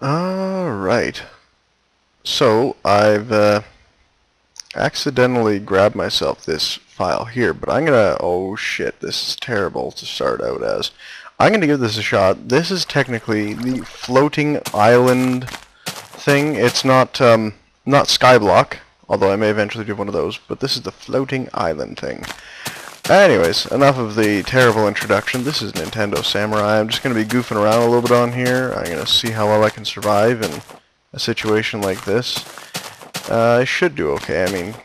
Alright. So, I've accidentally grabbed myself this file here, but I'm gonna... Oh shit, this is terrible to start out as. I'm gonna give this a shot. This is technically the floating island thing. It's not skyblock, although I may eventually do one of those, but this is the floating island thing. Anyways, enough of the terrible introduction. This is Nintendo Samurai. I'm just going to be goofing around a little bit on here. I'm going to see how well I can survive in a situation like this. I should do okay. I mean,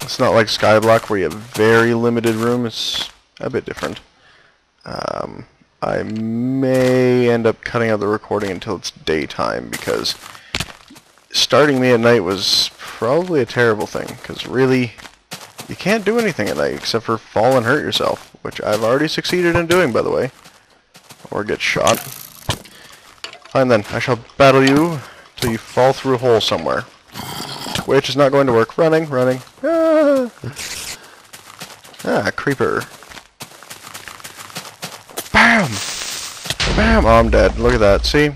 it's not like Skyblock where you have very limited room. It's a bit different. I may end up cutting out the recording until it's daytime, because starting me at night was probably a terrible thing, because really... you can't do anything at night except for fall and hurt yourself, which I've already succeeded in doing, by the way. Or get shot. Fine then, I shall battle you till you fall through a hole somewhere. Which is not going to work. Running, running. Ah, creeper. Bam! Bam! Oh, I'm dead. Look at that, see?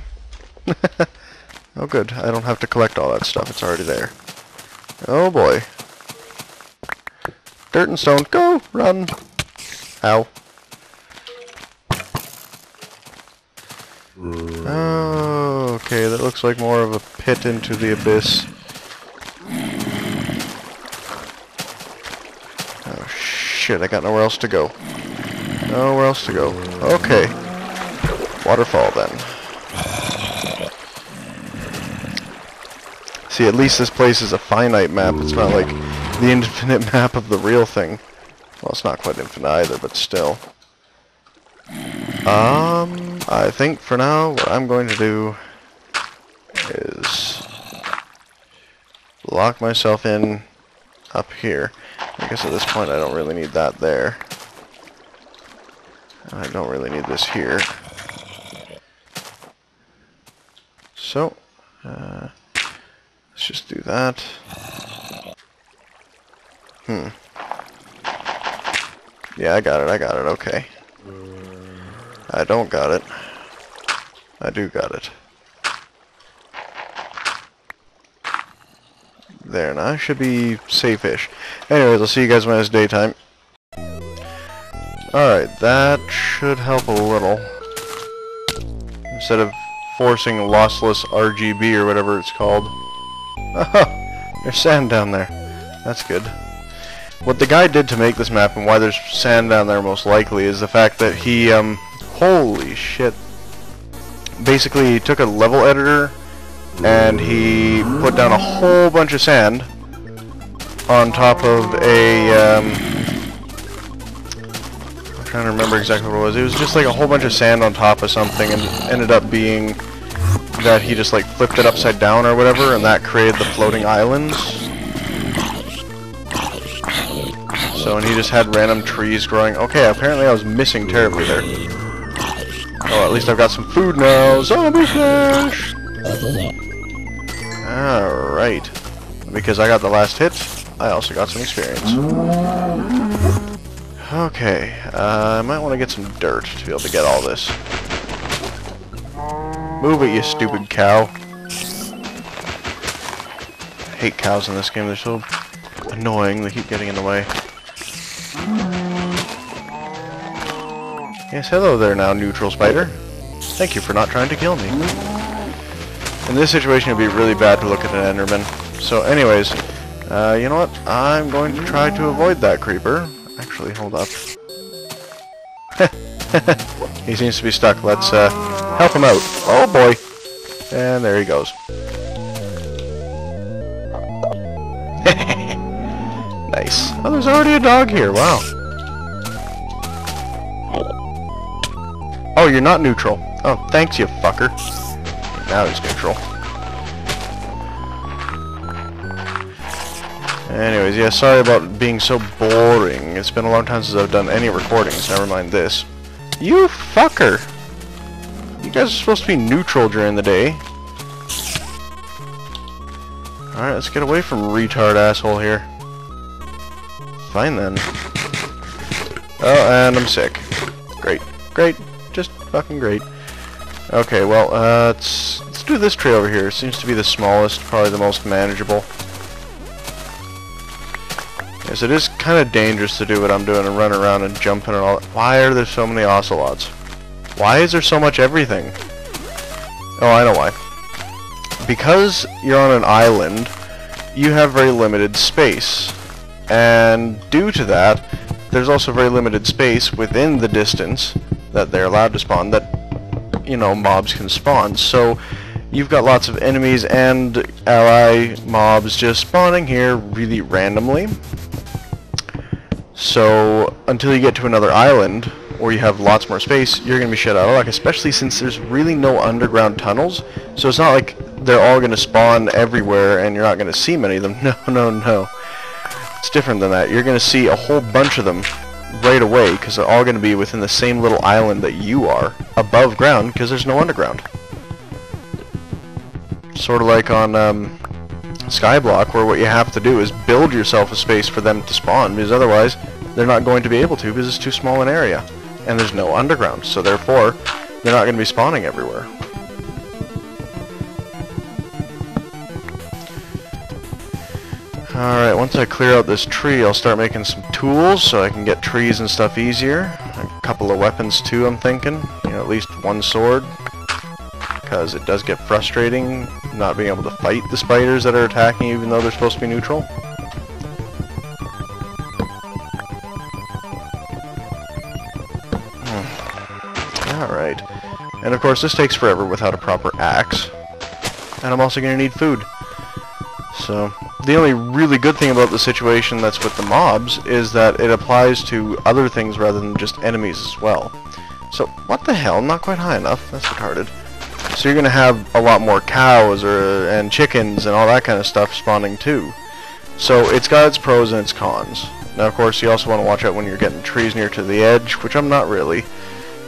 Oh good, I don't have to collect all that stuff, it's already there. Oh boy. Dirt and stone, go! Run! Ow. Oh, okay, that looks like more of a pit into the abyss. Oh shit, I got nowhere else to go. Nowhere else to go. Okay. Waterfall then. See, at least this place is a finite map, it's not like the infinite map of the real thing. Well, it's not quite infinite either, but still. I think for now what I'm going to do is lock myself in up here. I guess at this point I don't really need that there. I don't really need this here. So, let's just do that. Yeah, I got it, okay. I don't got it. I do got it. There, now I should be safe-ish. Anyways, I'll see you guys when it's daytime. Alright, that should help a little. Instead of forcing lossless RGB or whatever it's called. Oh, there's sand down there. That's good. What the guy did to make this map, and why there's sand down there most likely, is the fact that he, holy shit. Basically, he took a level editor, and he put down a whole bunch of sand on top of a, I'm trying to remember exactly what it was. It was just like a whole bunch of sand on top of something, and it ended up being that he just like flipped it upside down or whatever, and that created the floating islands. So, and he just had random trees growing. Okay, apparently I was missing terribly there. Oh, at least I've got some food now. Zombie flesh! Alright. Because I got the last hit, I also got some experience. Okay, I might want to get some dirt to be able to get all this. Move it, you stupid cow. I hate cows in this game, they're so annoying, they keep getting in the way. Yes, hello there now, neutral spider. Thank you for not trying to kill me. In this situation, it'd be really bad to look at an Enderman. So anyways, you know what? I'm going to try to avoid that creeper. Actually, hold up. He seems to be stuck. Let's help him out. Oh boy! And there he goes. Nice. Oh, there's already a dog here. Wow. Oh, you're not neutral. Oh, thanks, you fucker. Now he's neutral. Anyways, yeah, sorry about being so boring. It's been a long time since I've done any recordings. Never mind this. You fucker! You guys are supposed to be neutral during the day. Alright, let's get away from retard asshole here. Fine then. Oh, and I'm sick. Great. Great. Just fucking great. Okay, well, let's do this tree over here. It seems to be the smallest, probably the most manageable. Yes, it is kind of dangerous to do what I'm doing and run around and jumping and all. Why are there so many ocelots? Why is there so much everything? Oh, I know why. Because you're on an island, you have very limited space. And due to that, there's also very limited space within the distance that they're allowed to spawn that, you know, mobs can spawn. So you've got lots of enemies and ally mobs just spawning here really randomly. So until you get to another island where you have lots more space, you're going to be shut out of luck, especially since there's really no underground tunnels. So it's not like they're all going to spawn everywhere and you're not going to see many of them. No, no, no. It's different than that. You're going to see a whole bunch of them right away because they're all going to be within the same little island that you are, above ground, because there's no underground. Sort of like on skyblock, where what you have to do is build yourself a space for them to spawn, because otherwise they're not going to be able to because it's too small an area and there's no underground, so therefore they're not going to be spawning everywhere. Alright, once I clear out this tree, I'll start making some tools so I can get trees and stuff easier. A couple of weapons too, I'm thinking. You know, at least one sword, because it does get frustrating not being able to fight the spiders that are attacking you even though they're supposed to be neutral. Alright. And of course this takes forever without a proper axe. And I'm also going to need food. So, the only really good thing about the situation that's with the mobs is that it applies to other things rather than just enemies as well. So, what the hell? Not quite high enough. That's retarded. So you're going to have a lot more cows and chickens and all that kind of stuff spawning too. So it's got its pros and its cons. Now of course you also want to watch out when you're getting trees near to the edge, which I'm not really,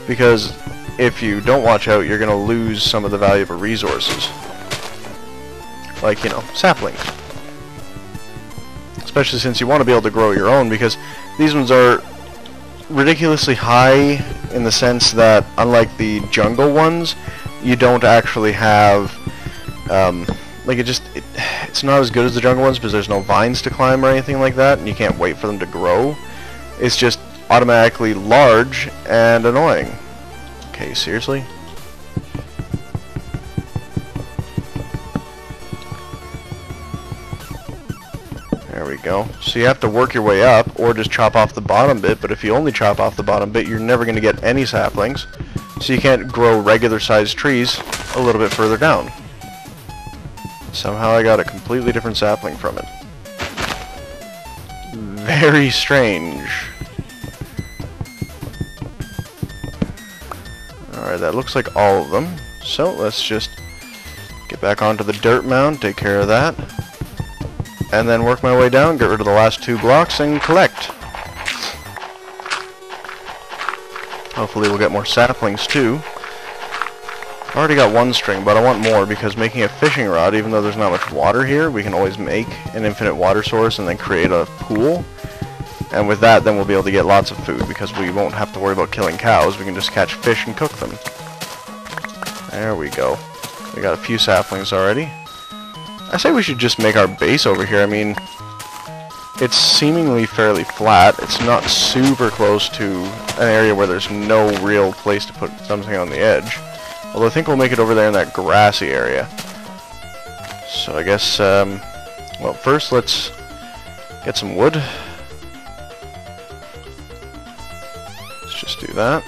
because if you don't watch out you're going to lose some of the valuable resources. Like, you know, saplings. Especially since you want to be able to grow your own, because these ones are ridiculously high in the sense that, unlike the jungle ones, you don't actually have, like it's not as good as the jungle ones because there's no vines to climb or anything like that, and you can't wait for them to grow. It's just automatically large and annoying. Okay, seriously? There we go. So you have to work your way up, or just chop off the bottom bit, but if you only chop off the bottom bit, you're never going to get any saplings. So you can't grow regular sized trees a little bit further down. Somehow I got a completely different sapling from it. Very strange. Alright, that looks like all of them. So let's just get back onto the dirt mound, take care of that. And then work my way down, get rid of the last 2 blocks, and collect. Hopefully we'll get more saplings too. I've already got 1 string, but I want more because making a fishing rod, even though there's not much water here, we can always make an infinite water source and then create a pool. And with that, then we'll be able to get lots of food because we won't have to worry about killing cows. We can just catch fish and cook them. There we go. We got a few saplings already. I say we should just make our base over here. I mean, it's seemingly fairly flat. It's not super close to an area where there's no real place to put something on the edge. Although I think we'll make it over there in that grassy area. So I guess, well, first let's get some wood. Let's just do that.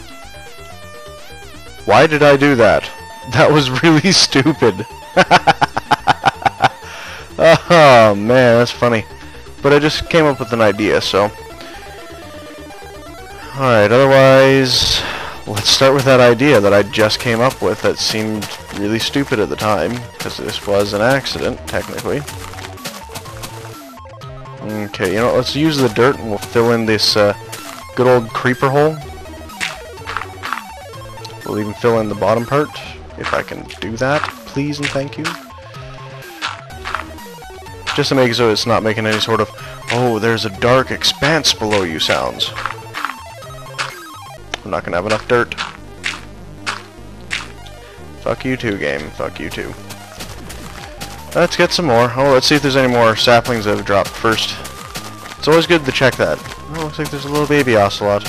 Why did I do that? That was really stupid. Oh man, that's funny. But I just came up with an idea, so. Alright, otherwise, let's start with that idea that I just came up with that seemed really stupid at the time, because this was an accident, technically. Okay, you know what, let's use the dirt and we'll fill in this good old creeper hole. We'll even fill in the bottom part, if I can do that, please and thank you. Just to make it so it's not making any sort of, oh, there's a dark expanse below you sounds. I'm not going to have enough dirt. Fuck you too, game. Fuck you too. Let's get some more. Oh, let's see if there's any more saplings that have dropped first. It's always good to check that. Oh, looks like there's a little baby ocelot.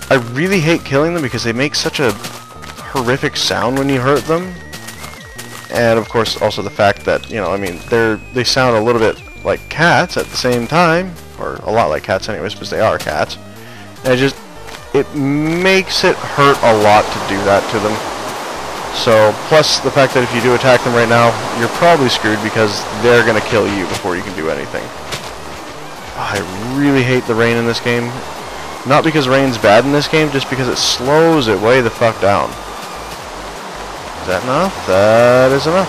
I really hate killing them because they make such a horrific sound when you hurt them. And of course also the fact that, you know, I mean, they sound a little bit like cats at the same time, or a lot like cats anyways, because they are cats. And it makes it hurt a lot to do that to them. So, plus the fact that if you do attack them right now, you're probably screwed because they're gonna kill you before you can do anything. I really hate the rain in this game. Not because rain's bad in this game, just because it slows it way the fuck down. Is that enough? That is enough.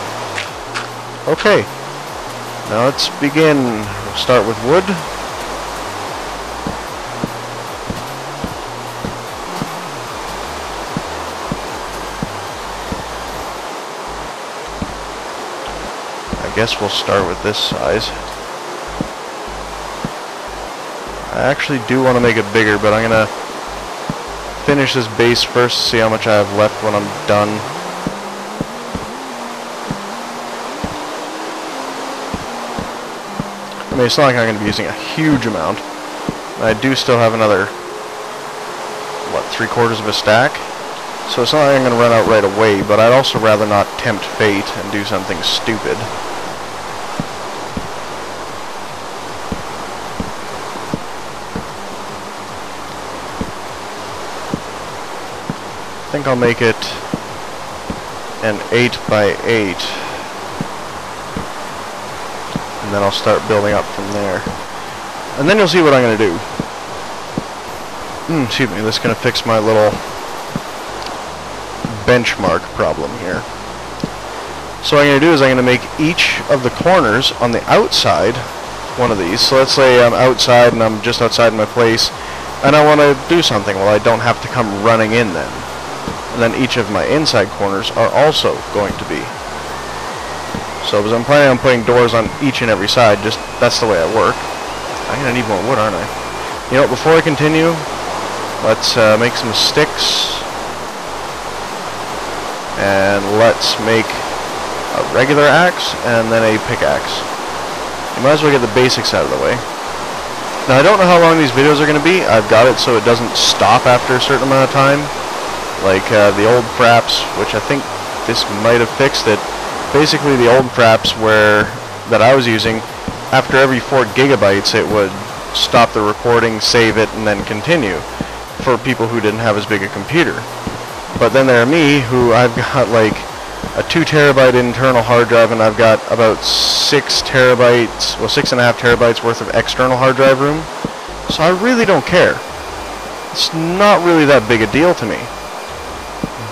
Okay. Now let's begin. We'll start with wood. I guess we'll start with this size. I actually do want to make it bigger, but I'm gonna finish this base first to see how much I have left when I'm done. I mean, it's not like I'm going to be using a huge amount. I do still have another, what, 3/4 of a stack? So it's not like I'm going to run out right away, but I'd also rather not tempt fate and do something stupid. I think I'll make it an 8x8. And then I'll start building up from there. And then you'll see what I'm going to do. Excuse me, this is going to fix my little benchmark problem here. So what I'm going to do is I'm going to make each of the corners on the outside one of these. So let's say I'm outside and I'm just outside my place and I want to do something. Well, I don't have to come running in then. And then each of my inside corners are also going to be. So, because I'm planning on putting doors on each and every side, just that's the way I work. I'm going to need more wood, aren't I? You know, before I continue, let's make some sticks. And let's make a regular axe and then a pickaxe. You might as well get the basics out of the way. Now, I don't know how long these videos are going to be. I've got it so it doesn't stop after a certain amount of time. Like the old fraps, which I think this might have fixed it. Basically, the old fraps that I was using, after every 4 gigabytes, it would stop the recording, save it, and then continue for people who didn't have as big a computer. But then there are me, who I've got like a 2 terabyte internal hard drive, and I've got about 6 terabytes, well, 6.5 terabytes worth of external hard drive room. So I really don't care. It's not really that big a deal to me.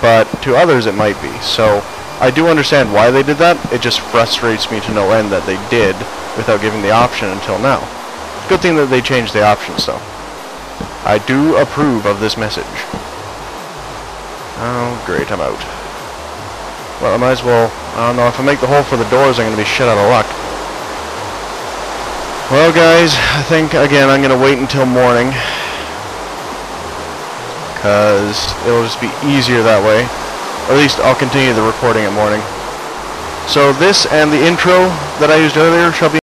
But to others it might be. So I do understand why they did that. It just frustrates me to no end that they did without giving the option until now. Good thing that they changed the options though. I do approve of this message. Oh great, I'm out. Well, I might as well, I don't know, if I make the hole for the doors I'm going to be shit out of luck. Well guys, I think again I'm going to wait until morning. Because it'll just be easier that way. Or at least I'll continue the recording at morning. So this and the intro that I used earlier shall be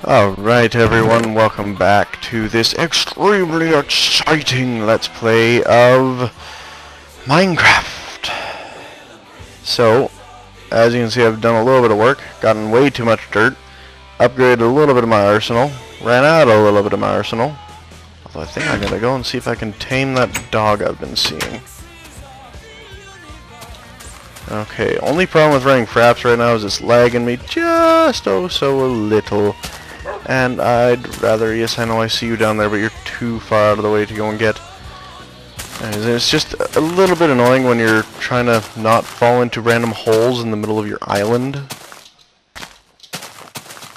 Alright everyone, welcome back to this extremely exciting Let's Play of Minecraft. So, as you can see, I've done a little bit of work, gotten way too much dirt, upgraded a little bit of my arsenal, ran out a little bit of my arsenal. Although I think I'm gonna go and see if I can tame that dog I've been seeing. Okay, only problem with running fraps right now is it's lagging me just oh so a little. And I'd rather, yes I know I see you down there, but you're too far out of the way to go and get. And it's just a little bit annoying when you're trying to not fall into random holes in the middle of your island.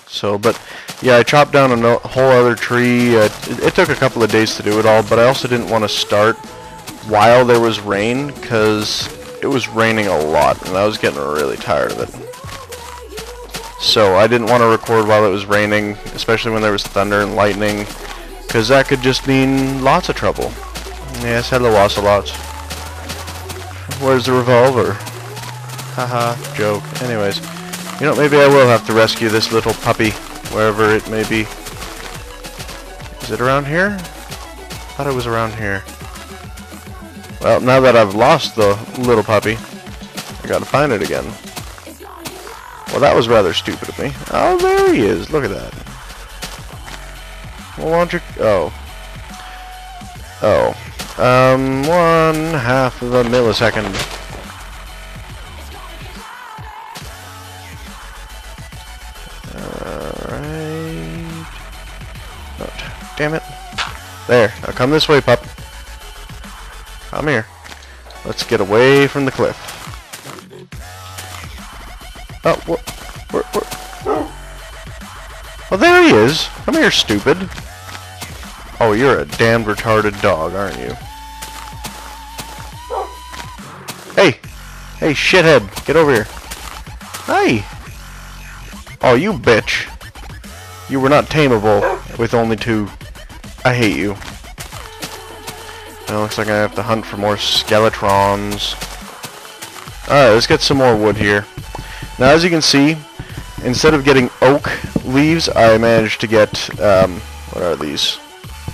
So, but Yeah, I chopped down a whole other tree. It took a couple of days to do it all, but I also didn't want to start while there was rain, because it was raining a lot, and I was getting really tired of it. So I didn't want to record while it was raining, especially when there was thunder and lightning, because that could just mean lots of trouble. Yes, hello ocelots. Where's the revolver? Haha, joke. Anyways, you know, maybe I will have to rescue this little puppy, wherever it may be. Is it around here? I thought it was around here. Well, now that I've lost the little puppy, I gotta find it again. Well, that was rather stupid of me. Oh, there he is. Look at that. Well, why don't you... Oh. Oh. 1/2 of a millisecond. Alright. Oh, damn it. There. Now come this way, pup. Come here. Let's get away from the cliff. Oh, where? Oh, there he is. Come here, stupid. Oh, you're a damned retarded dog, aren't you? Hey! Hey, shithead! Get over here. Hi! Oh, you bitch. You were not tameable with only 2. I hate you. Now, looks like I have to hunt for more skeletrons. Alright, let's get some more wood here. Now, as you can see, instead of getting oak leaves, I managed to get, what are these?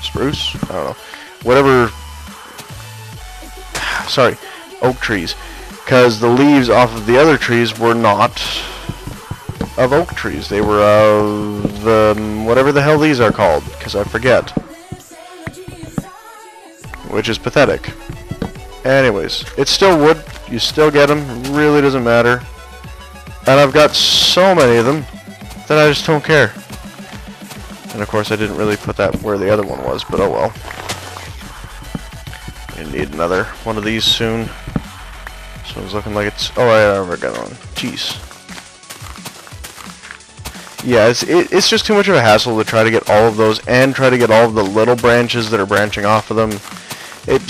Spruce? I don't know. Whatever. Sorry, oak trees. Because the leaves off of the other trees were not of oak trees. They were of, whatever the hell these are called, because I forget. Which is pathetic. Anyways, it's still wood. You still get them. Really doesn't matter. And I've got so many of them that I just don't care. And of course I didn't really put that where the other one was, but oh well. I need another one of these soon. This one's looking like it's... Oh, I never got one. Jeez. Yeah, it's just too much of a hassle to try to get all of those and try to get all of the little branches that are branching off of them. It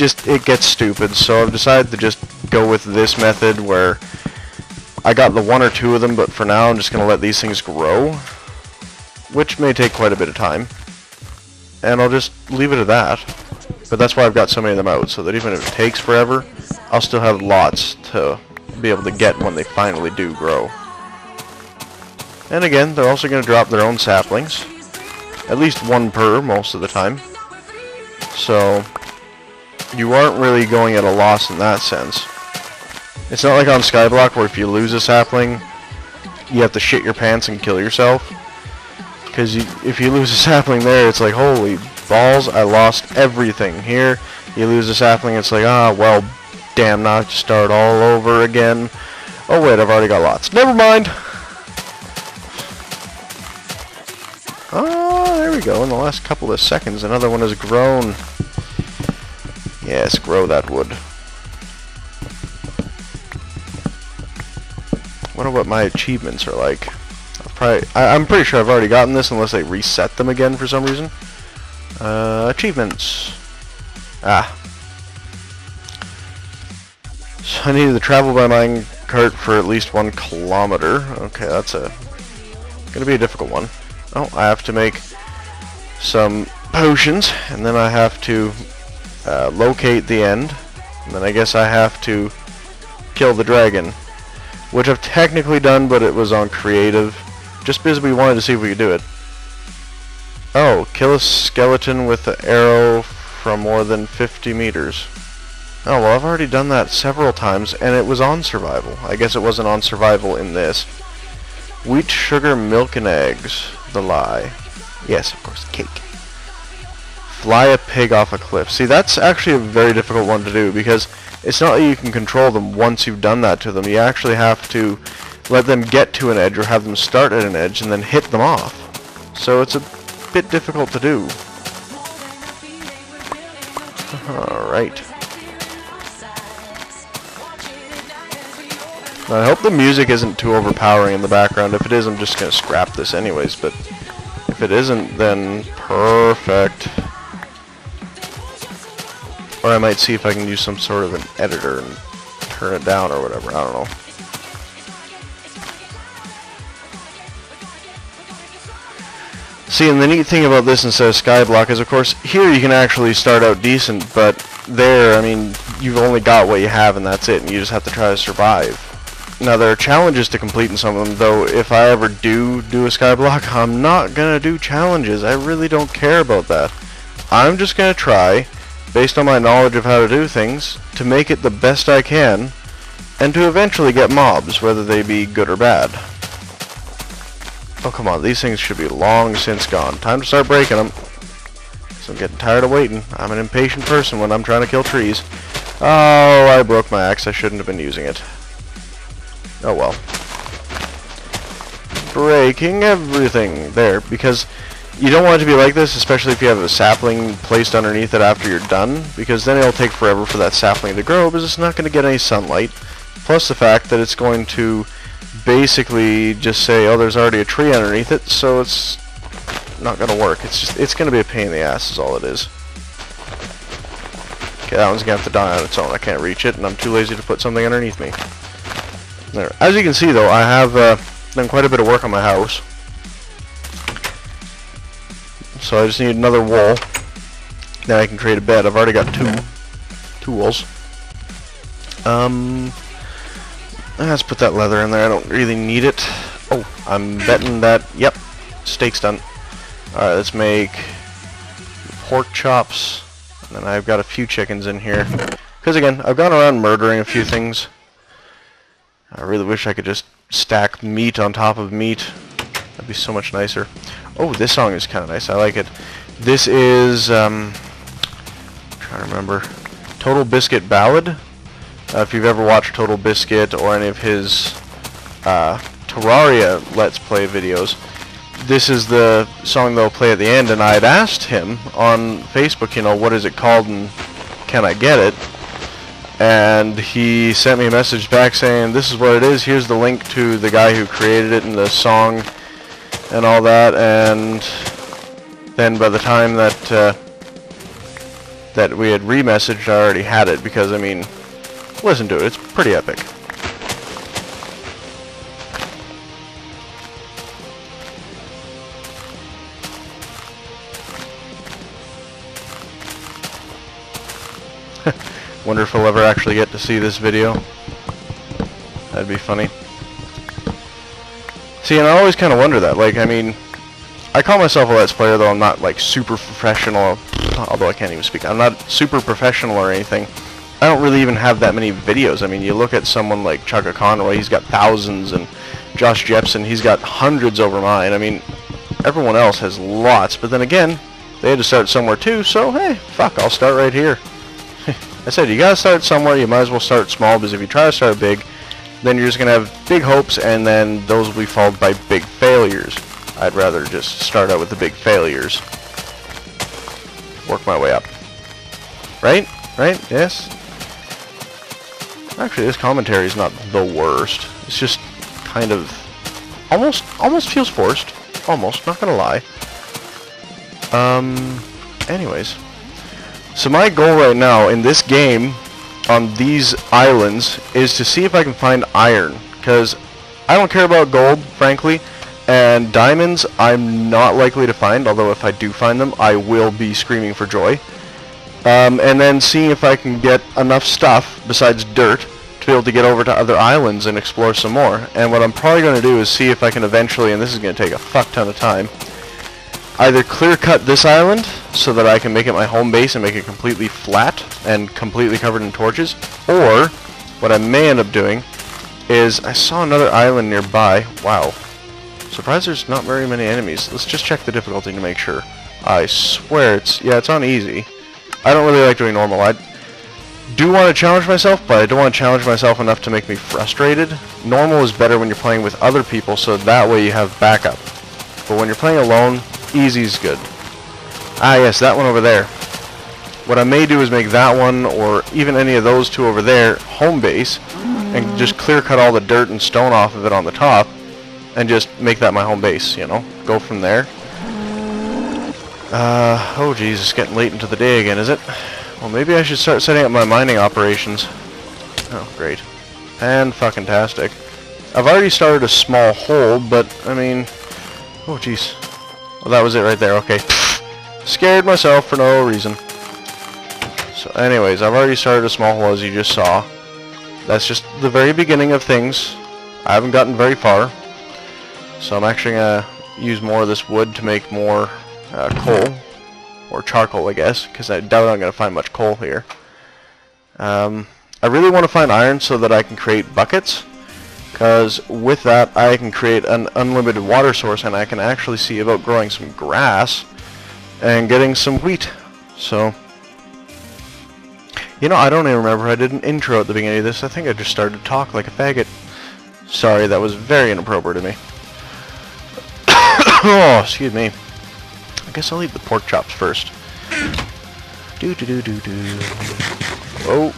gets stupid, so I've decided to just go with this method where I got the 1 or 2 of them, but for now I'm just going to let these things grow, which may take quite a bit of time, and I'll just leave it at that. But that's why I've got so many of them out, so that even if it takes forever, I'll still have lots to be able to get when they finally do grow. And again, they're also going to drop their own saplings, at least 1 per most of the time, so you aren't really going at a loss in that sense. It's not like on Skyblock where if you lose a sapling, you have to shit your pants and kill yourself. Because if you lose a sapling there, it's like, holy balls, I lost everything. Here, you lose a sapling, it's like, ah, well, damn, now I have to start all over again. Oh wait, I've already got lots. Never mind! Oh, there we go. In the last couple of seconds, another one has grown. Yes, grow that wood. Wonder what my achievements are like. I'm pretty sure I've already gotten this unless they reset them again for some reason. Achievements. Ah. So I needed to travel by minecart for at least 1 kilometer. Okay, that's gonna be a difficult one. Oh, I have to make some potions, and then I have to locate the end, and then I guess I have to kill the dragon, which I've technically done, but it was on creative, just because we wanted to see if we could do it. Oh, kill a skeleton with an arrow from more than 50 meters. Oh, well, I've already done that several times, and it was on survival. I guess it wasn't on survival in this. Wheat, sugar, milk, and eggs. The lie. Yes, of course, cake. Fly a pig off a cliff. See, that's actually a very difficult one to do, because it's not that you can control them once you've done that to them. You actually have to let them get to an edge or have them start at an edge and then hit them off. So it's a bit difficult to do. Alright. I hope the music isn't too overpowering in the background. If it is, I'm just going to scrap this anyways, but If it isn't, then perfect. Or I might see if I can use some sort of an editor and turn it down or whatever. I don't know. See, and the neat thing about this instead of skyblock is, of course, here you can actually start out decent, but there, I mean, you've only got what you have and that's it, and you just have to try to survive. Now, there are challenges to complete in some of them, though if I ever do a skyblock, I'm not going to do challenges. I really don't care about that. I'm just going to try, based on my knowledge of how to do things, to make it the best I can, and to eventually get mobs, whether they be good or bad. Oh, come on, these things should be long since gone. Time to start breaking them. So I'm getting tired of waiting. I'm an impatient person when I'm trying to kill trees. Oh, I broke my axe. I shouldn't have been using it. Oh well. Breaking everything there, because you don't want it to be like this, especially if you have a sapling placed underneath it after you're done, because then it'll take forever for that sapling to grow, because it's not going to get any sunlight. Plus the fact that it's going to basically just say, oh, there's already a tree underneath it, so it's not going to work. It's going to be a pain in the ass is all it is. Okay, that one's going to have to die on its own. I can't reach it, and I'm too lazy to put something underneath me. There. As you can see, though, I have done quite a bit of work on my house. So I just need another wool. Then I can create a bed. I've already got two wools. Let's put that leather in there. I don't really need it. Oh, I'm betting that, yep, steak's done. Alright, let's make pork chops. And then I've got a few chickens in here. Because again, I've gone around murdering a few things. I really wish I could just stack meat on top of meat. That'd be so much nicer. Oh, this song is kind of nice. I like it. This is, I'm trying to remember, Total Biscuit Ballad. If you've ever watched Total Biscuit or any of his Terraria Let's Play videos, this is the song they'll play at the end, and I had asked him on Facebook, you know, what is it called and can I get it? And he sent me a message back saying, this is what it is, here's the link to the guy who created it and the song and all that, and then by the time that that we had re-messaged, I already had it, because, I mean, listen to it, it's pretty epic. Wonder if I'll ever actually get to see this video. That'd be funny. See, and I always kind of wonder that. Like, I mean, I call myself a Let's Player, though I'm not, like, super professional. Although I can't even speak. I'm not super professional or anything. I don't really even have that many videos. I mean, you look at someone like Chugga Conroy, he's got thousands, and Josh Jepson, he's got hundreds over mine. I mean, everyone else has lots, but then again, they had to start somewhere too, so hey, fuck, I'll start right here. I said, you gotta start somewhere, you might as well start small, because if you try to start big, then you're just gonna have big hopes, and then those will be followed by big failures. I'd rather just start out with the big failures. Work my way up. Right? Right? Yes? Actually, this commentary is not the worst. It's just kind of almost feels forced. Almost, not gonna lie. Anyways. So my goal right now in this game on these islands is to see if I can find iron, because I don't care about gold, frankly, and diamonds I'm not likely to find, although if I do find them, I will be screaming for joy. And then seeing if I can get enough stuff, besides dirt, to be able to get over to other islands and explore some more. And what I'm probably going to do is see if I can eventually, and this is going to take a fuck ton of time, either clear cut this island so that I can make it my home base and make it completely flat and completely covered in torches, or what I may end up doing is, I saw another island nearby. Wow. Surprised there's not very many enemies. Let's just check the difficulty to make sure. I swear it's on easy. I don't really like doing normal. I do want to challenge myself, but I don't want to challenge myself enough to make me frustrated. Normal is better when you're playing with other people, so that way you have backup. But when you're playing alone, easy's good. Ah yes, that one over there. What I may do is make that one, or even any of those two over there, home base, and just clear cut all the dirt and stone off of it on the top, and just make that my home base, you know? Go from there. Oh geez, it's getting late into the day again, is it? Well, maybe I should start setting up my mining operations. Oh, great. Fan-fucking-tastic. I've already started a small hole, but, I mean... Oh, jeez. Well, that was it right there, okay. Scared myself for no reason. So, anyways, I've already started a small hole, as you just saw. That's just the very beginning of things. I haven't gotten very far. So I'm actually going to use more of this wood to make more coal. Or charcoal, I guess, because I doubt I'm going to find much coal here. I really want to find iron so that I can create buckets, because with that I can create an unlimited water source, and I can actually see about growing some grass and getting some wheat. So, you know, I don't even remember I did an intro at the beginning of this. I think I just started to talk like a faggot. Sorry, that was very inappropriate of me. Oh, excuse me. I guess I'll eat the pork chops first. Oh.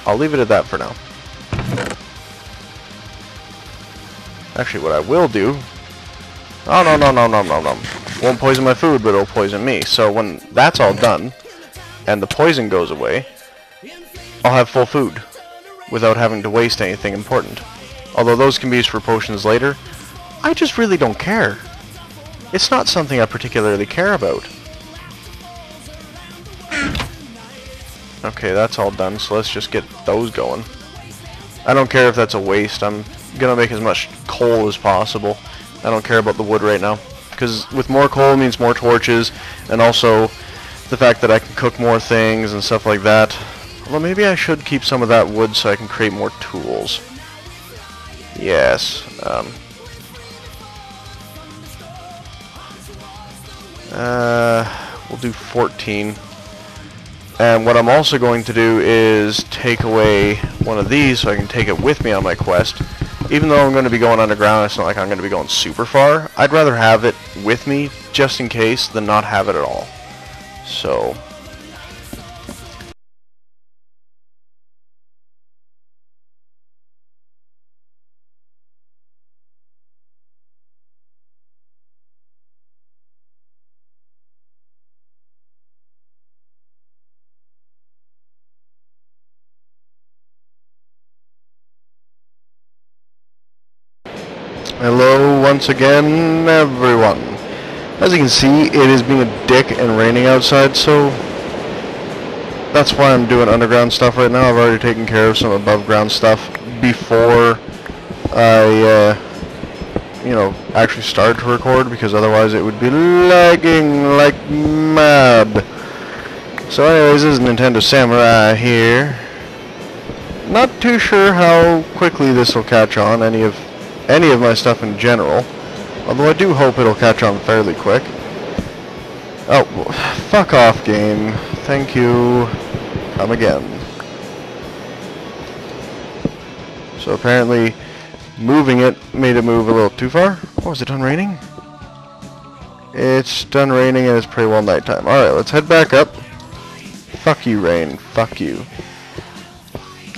I'll leave it at that for now. Actually, what I will do... Oh, no. Won't poison my food, but it'll poison me. So when that's all done, and the poison goes away, I'll have full food, without having to waste anything important. Although those can be used for potions later, I just really don't care. It's not something I particularly care about. Okay, that's all done, so let's just get those going. I don't care if that's a waste. I'm gonna make as much coal as possible. I don't care about the wood right now, because with more coal means more torches, and also the fact that I can cook more things and stuff like that. Well, maybe I should keep some of that wood so I can create more tools. Yes. We'll do 14. And what I'm also going to do is take away one of these so I can take it with me on my quest. Even though I'm going to be going underground, it's not like I'm going to be going super far. I'd rather have it with me just in case than not have it at all. So... Hello once again, everyone. As you can see, it is being a dick and raining outside, so that's why I'm doing underground stuff right now. I've already taken care of some above ground stuff before I, actually started to record, because otherwise it would be lagging like mad. So anyways, this is Nintendo Samurai here. Not too sure how quickly this will catch on, any of my stuff in general, although I do hope it'll catch on fairly quick. Oh, fuck off, game. Thank you. Come again. So apparently moving it made it move a little too far. Oh, is it done raining? It's done raining and it's pretty well nighttime. Alright, let's head back up. Fuck you, rain. Fuck you.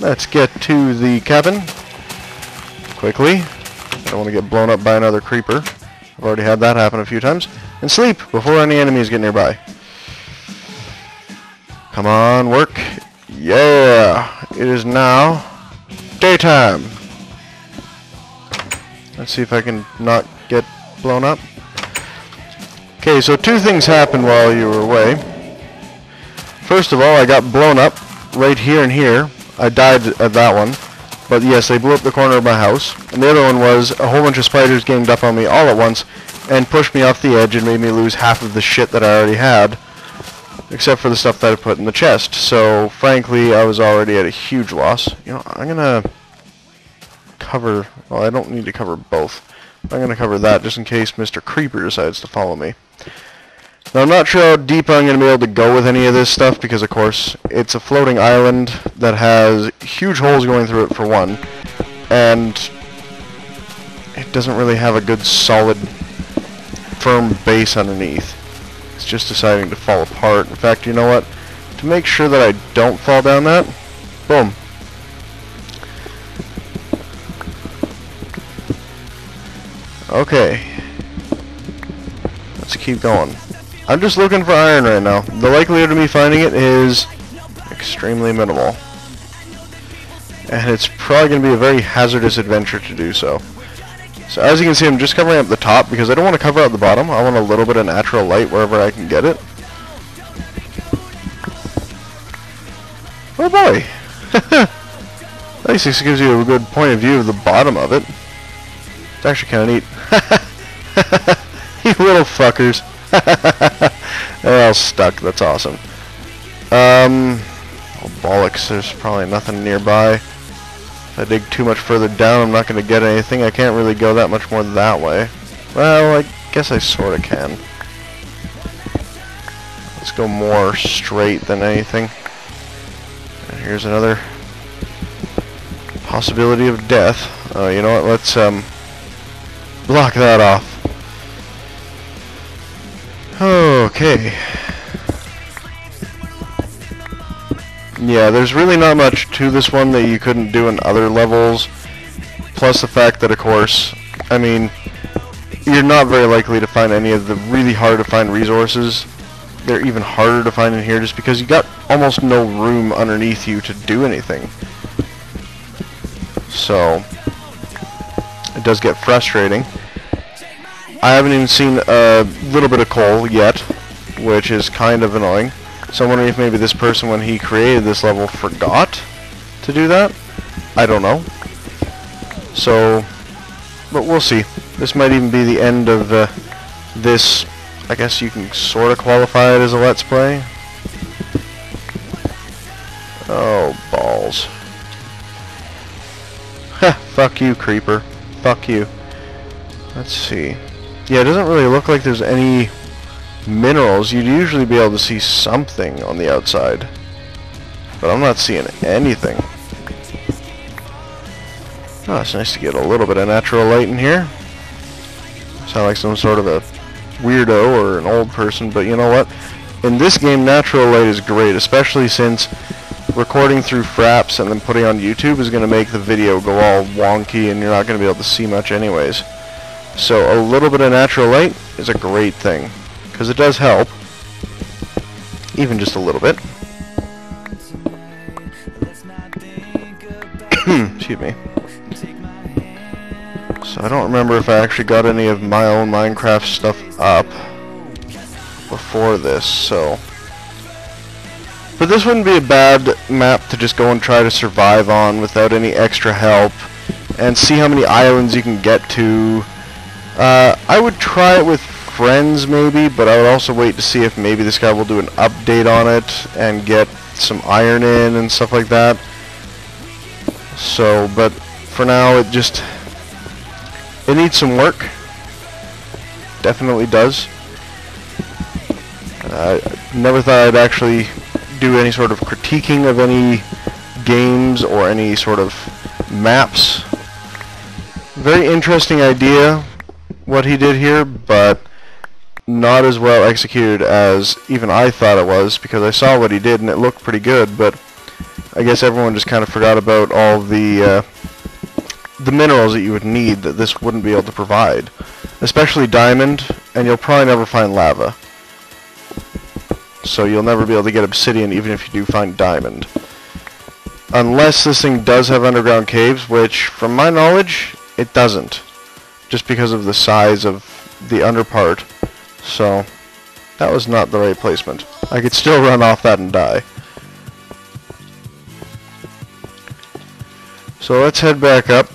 Let's get to the cabin quickly. I don't want to get blown up by another creeper. I've already had that happen a few times. And sleep before any enemies get nearby. Come on, work. Yeah! It is now daytime. Let's see if I can not get blown up. Okay, so two things happened while you were away. First of all, I got blown up right here and here. I died at that one. But yes, they blew up the corner of my house. And the other one was a whole bunch of spiders ganged up on me all at once and pushed me off the edge and made me lose half of the shit that I already had, except for the stuff that I put in the chest. So, frankly, I was already at a huge loss. You know, I'm gonna cover... Well, I don't need to cover both. I'm gonna cover that just in case Mr. Creeper decides to follow me. Now, I'm not sure how deep I'm going to be able to go with any of this stuff because, of course, it's a floating island that has huge holes going through it, for one, and it doesn't really have a good, solid, firm base underneath. It's just deciding to fall apart. In fact, you know what? To make sure that I don't fall down that, boom. Okay. Let's keep going. I'm just looking for iron right now. The likelihood of me finding it is extremely minimal. And it's probably going to be a very hazardous adventure to do so. So as you can see, I'm just covering up the top because I don't want to cover up the bottom. I want a little bit of natural light wherever I can get it. Oh boy! At least this gives you a good point of view of the bottom of it. It's actually kind of neat. You little fuckers. They're all stuck. That's awesome. Oh bollocks, there's probably nothing nearby. If I dig too much further down, I'm not going to get anything. I can't really go that much more that way. Well, I guess I sort of can. Let's go more straight than anything. And here's another possibility of death. Oh, you know what? Let's block that off. Okay. Yeah, there's really not much to this one that you couldn't do in other levels. Plus the fact that, of course, I mean, you're not very likely to find any of the really hard to find resources. They're even harder to find in here just because you got almost no room underneath you to do anything. So, it does get frustrating. I haven't even seen a little bit of coal yet, which is kind of annoying. So I'm wondering if maybe this person, when he created this level, forgot to do that? I don't know. So, but we'll see. This might even be the end of this. I guess you can sort of qualify it as a Let's Play. Oh, balls. Ha, fuck you, creeper. Fuck you. Let's see. Yeah, it doesn't really look like there's any minerals. You'd usually be able to see something on the outside, but I'm not seeing anything. Oh, it's nice to get a little bit of natural light in here. Sound like some sort of a weirdo or an old person, but you know what? In this game, natural light is great, especially since recording through Fraps and then putting on YouTube is going to make the video go all wonky and you're not going to be able to see much anyways. So a little bit of natural light is a great thing, because it does help, even just a little bit. Excuse me. So I don't remember if I actually got any of my own Minecraft stuff up before this, so... But this wouldn't be a bad map to just go and try to survive on without any extra help, and see how many islands you can get to. I would try it with friends maybe, but I would also wait to see if maybe this guy will do an update on it and get some iron in and stuff like that. So, but for now it needs some work. Definitely does. I never thought I'd actually do any sort of critiquing of any games or any sort of maps. Very interesting idea what he did here, but not as well executed as even I thought it was, because I saw what he did and it looked pretty good, but I guess everyone just kind of forgot about all the minerals that you would need that this wouldn't be able to provide, especially diamond, and you'll probably never find lava. So you'll never be able to get obsidian even if you do find diamond. Unless this thing does have underground caves, which, from my knowledge, it doesn't. Just because of the size of the underpart. So, that was not the right placement. I could still run off that and die. So let's head back up,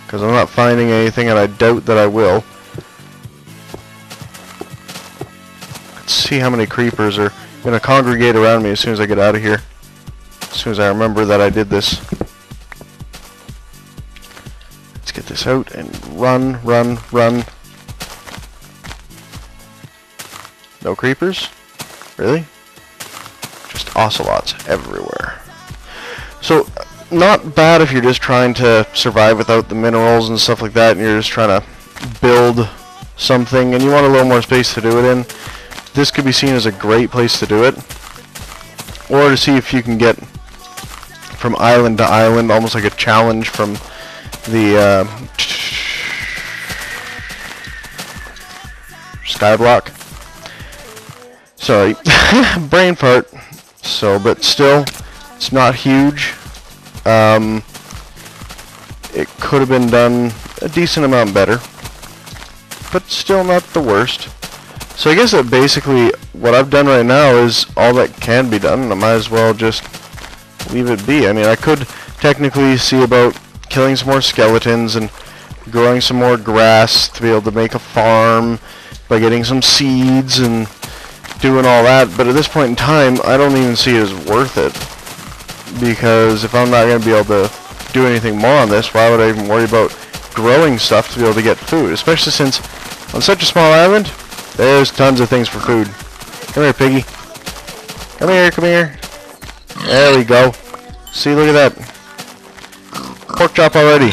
because I'm not finding anything and I doubt that I will. Let's see how many creepers are going to congregate around me as soon as I get out of here. As soon as I remember that I did this. Let's get this out and run, run, run. No creepers? Really? Just ocelots everywhere. So, not bad if you're just trying to survive without the minerals and stuff like that, and you're just trying to build something and you want a little more space to do it in. This could be seen as a great place to do it. Or to see if you can get from island to island, almost like a challenge from the skyblock. Sorry, brain fart. So, but still, it's not huge. It could have been done a decent amount better, but still not the worst. So I guess that basically what I've done right now is all that can be done, and I might as well just leave it be. I mean, I could technically see about killing some more skeletons and growing some more grass to be able to make a farm by getting some seeds and doing all that, but at this point in time, I don't even see it as worth it, because if I'm not going to be able to do anything more on this, why would I even worry about growing stuff to be able to get food, especially since on such a small island, there's tons of things for food. Come here, piggy. Come here, come here. There we go. See, look at that. Pork chop already.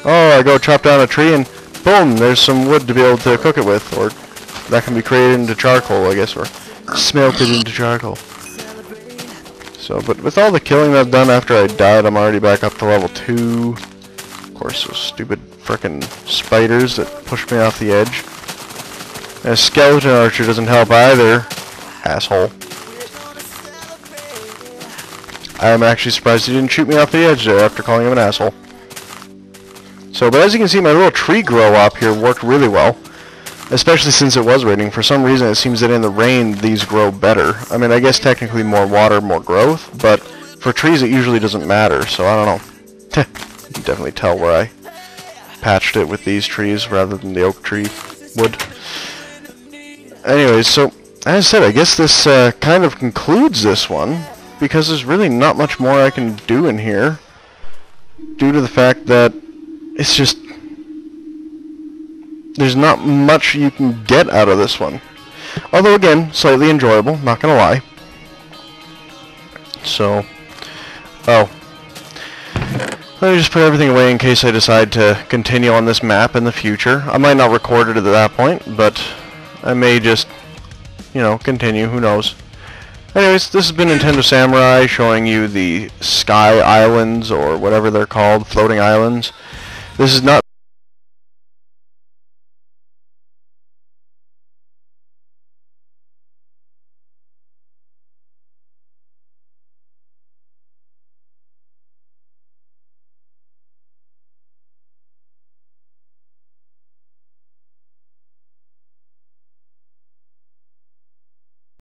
Oh, I go chop down a tree and boom, there's some wood to be able to cook it with, or that can be created into charcoal, I guess, or smelted into charcoal. So, but with all the killing that I've done after I died, I'm already back up to level 2. Of course, those stupid frickin' spiders that pushed me off the edge. And a skeleton archer doesn't help either. Asshole. I'm actually surprised he didn't shoot me off the edge there after calling him an asshole. So, but as you can see, my little tree grow up here worked really well. Especially since it was raining. For some reason, it seems that in the rain, these grow better. I mean, I guess technically more water, more growth, but for trees, it usually doesn't matter, so I don't know. You can definitely tell where I patched it with these trees rather than the oak tree wood. Anyways, so, as I said, I guess this kind of concludes this one, because there's really not much more I can do in here, due to the fact that it's just... there's not much you can get out of this one. Although, again, slightly enjoyable, not gonna lie. So, oh. Let me just put everything away in case I decide to continue on this map in the future. I might not record it at that point, but I may just, you know, continue, who knows. Anyways, this has been Nintendo Samurai showing you the Sky Islands, or whatever they're called, floating islands. This is not